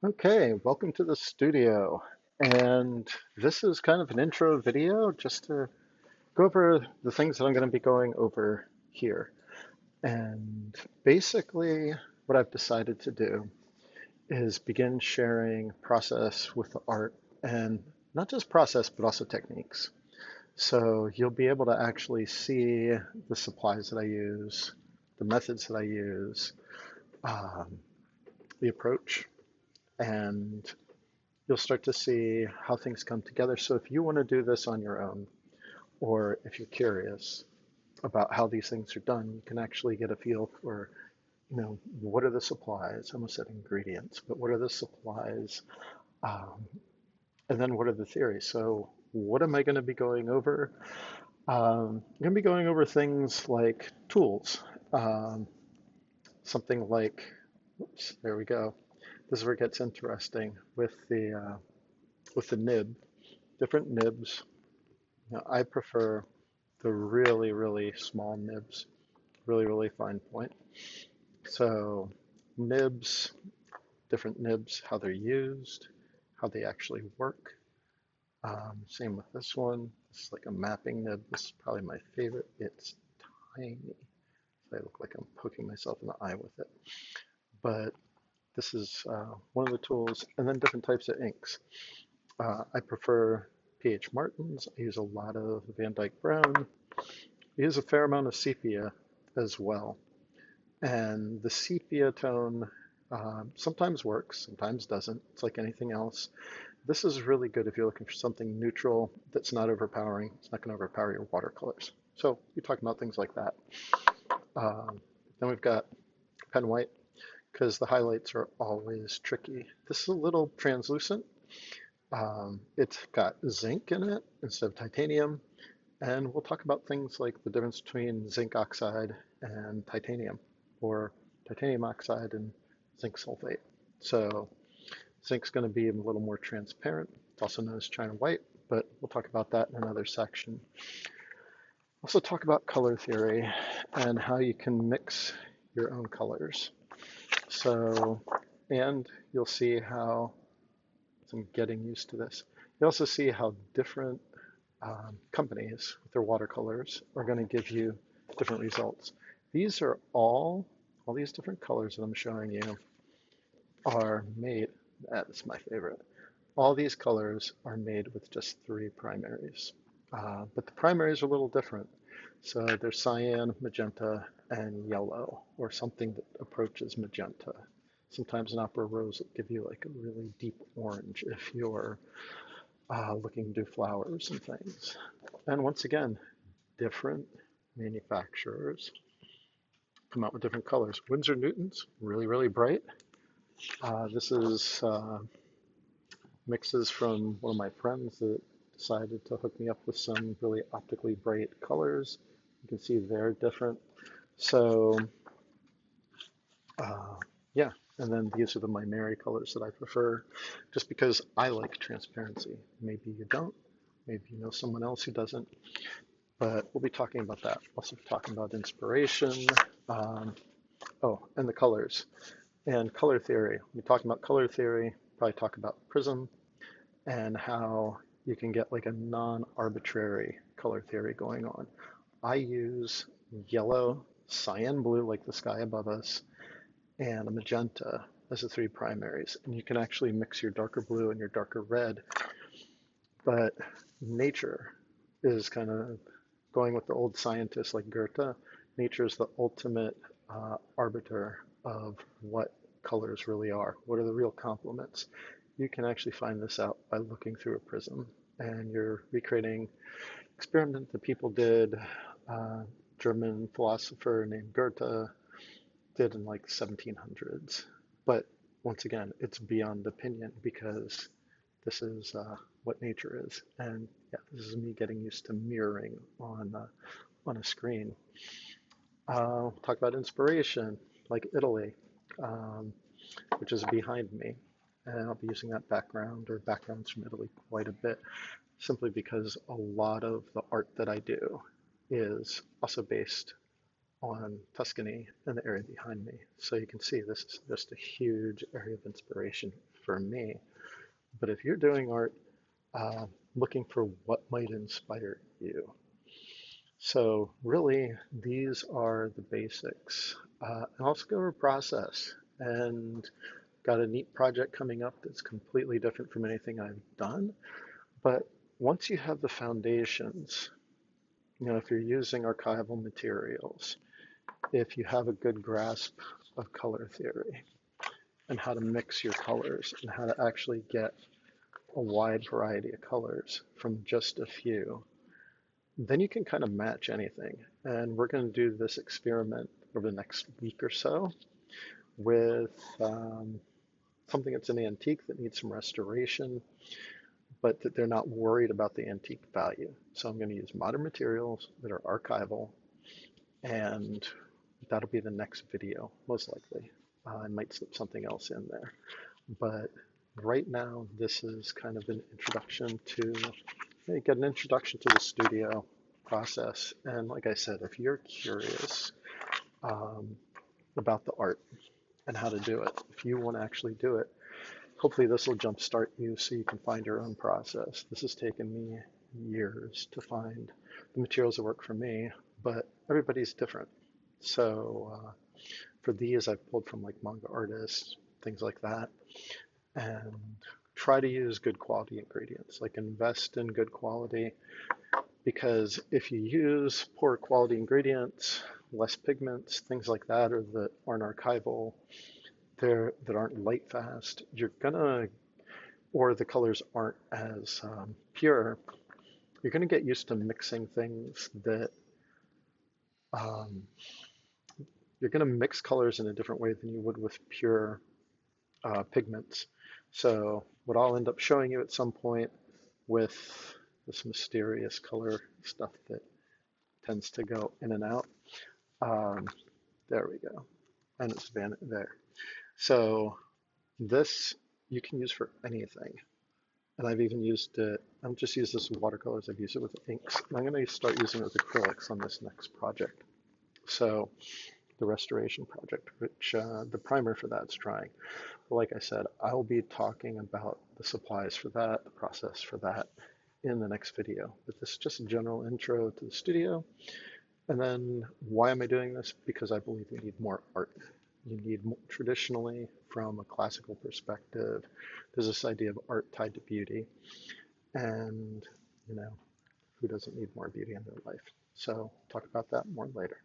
Okay, welcome to the studio. And this is kind of an intro video just to go over the things that I'm going to be going over here. And basically, what I've decided to do is begin sharing process with the art and not just process, but also techniques. So you'll be able to actually see the supplies that I use, the methods that I use, um, the approach, and you'll start to see how things come together. So if you want to do this on your own, or if you're curious about how these things are done, you can actually get a feel for, what are the supplies? I almost said ingredients, but what are the supplies? Um, and then what are the theories? So what am I going to be going over? I'm going to be going over things like tools, um, something like, oops, there we go. This is where it gets interesting with the nib, different nibs. I prefer the really, really small nibs, really, really fine point. So nibs, different nibs, how they're used, how they actually work. Same with this one. This is like a mapping nib. This is probably my favorite. It's tiny. So I look like I'm poking myself in the eye with it. But this is one of the tools, and then different types of inks. I prefer PH Martins. I use a lot of Van Dyke Brown. I use a fair amount of sepia as well. And the sepia tone sometimes works, sometimes doesn't. It's like anything else. This is really good if you're looking for something neutral that's not overpowering. It's not going to overpower your watercolors. So you're talking about things like that. Um, then we've got pen white because the highlights are always tricky. This is a little translucent. It's got zinc in it instead of titanium. And we'll talk about things like the difference between zinc oxide and titanium, or titanium oxide and zinc sulfate. So zinc's going to be a little more transparent. It's also known as China white, but we'll talk about that in another section. Also talk about color theory and how you can mix your own colors. So, and you'll see how, so I'm getting used to this. You also see how different companies with their watercolors are going to give you different results. These are all these different colors that I'm showing you are made, that's my favorite. All these colors are made with just three primaries. But the primaries are a little different. So there's cyan, magenta, and yellow, or something that approaches magenta. Sometimes an opera rose will give you like a really deep orange if you're looking to do flowers and things. And once again, different manufacturers come out with different colors. Winsor Newton's really, really bright. This is mixes from one of my friends that decided to hook me up with some really optically bright colors. You can see they're different. So uh, yeah, and then these are the my Mary colors that I prefer just because I like transparency. Maybe you don't. Maybe you know someone else who doesn't. But we'll be talking about that. Also talking about inspiration. Um, oh, and the colors and color theory. We talk about color theory. Probably talk about prism and how you can get like a non-arbitrary color theory going on. I use yellow, cyan blue, like the sky above us, and a magenta as the three primaries. And you can actually mix your darker blue and your darker red. But nature is kind of going with the old scientists like Goethe. Nature is the ultimate arbiter of what colors really are. What are the real complements? You can actually find this out by looking through a prism. And you're recreating experiment that people did. German philosopher named Goethe did in like 1700s. But once again, it's beyond opinion because this is what nature is. And yeah, this is me getting used to mirroring on a screen. Talk about inspiration, like Italy, um, which is behind me. And I'll be using that background or backgrounds from Italy quite a bit, simply because a lot of the art that I do is also based on Tuscany and the area behind me. So you can see this is just a huge area of inspiration. for me. But if you're doing art, looking for what might inspire you. So really, these are the basics. And also go over process. And got a neat project coming up that's completely different from anything I've done. But once you have the foundations, if you're using archival materials, if you have a good grasp of color theory and how to mix your colors and how to actually get a wide variety of colors from just a few, then you can kind of match anything. And we're going to do this experiment over the next week or so with something that's an antique that needs some restoration, but that they're not worried about the antique value. So I'm going to use modern materials that are archival, and that'll be the next video, most likely. I might slip something else in there. But right now, this is kind of an introduction to, you get an introduction to the studio process. And like I said, if you're curious um, about the art and how to do it, if you want to actually do it, hopefully this will jumpstart you so you can find your own process. This has taken me years to find the materials that work for me, but everybody's different. So for these, I've pulled from like manga artists, things like that, and try to use good quality ingredients, like invest in good quality, because if you use poor quality ingredients, less pigments, things like that, or that aren't archival, that aren't light fast, you're gonna, or the colors aren't as pure, you're gonna get used to mixing things that um, you're gonna mix colors in a different way than you would with pure pigments. So what I'll end up showing you at some point with this mysterious color stuff that tends to go in and out. Um, there we go. And it's there. So this you can use for anything. And I've even used it, I've just used this with watercolors, I've used it with inks. And I'm going to start using it with acrylics on this next project. So the restoration project, which the primer for that's drying. But like I said, I'll be talking about the supplies for that, the process for that in the next video. But this is just a general intro to the studio. And then why am I doing this? Because I believe we need more art. You need more, traditionally, from a classical perspective, there's this idea of art tied to beauty. And, who doesn't need more beauty in their life? So talk about that more later.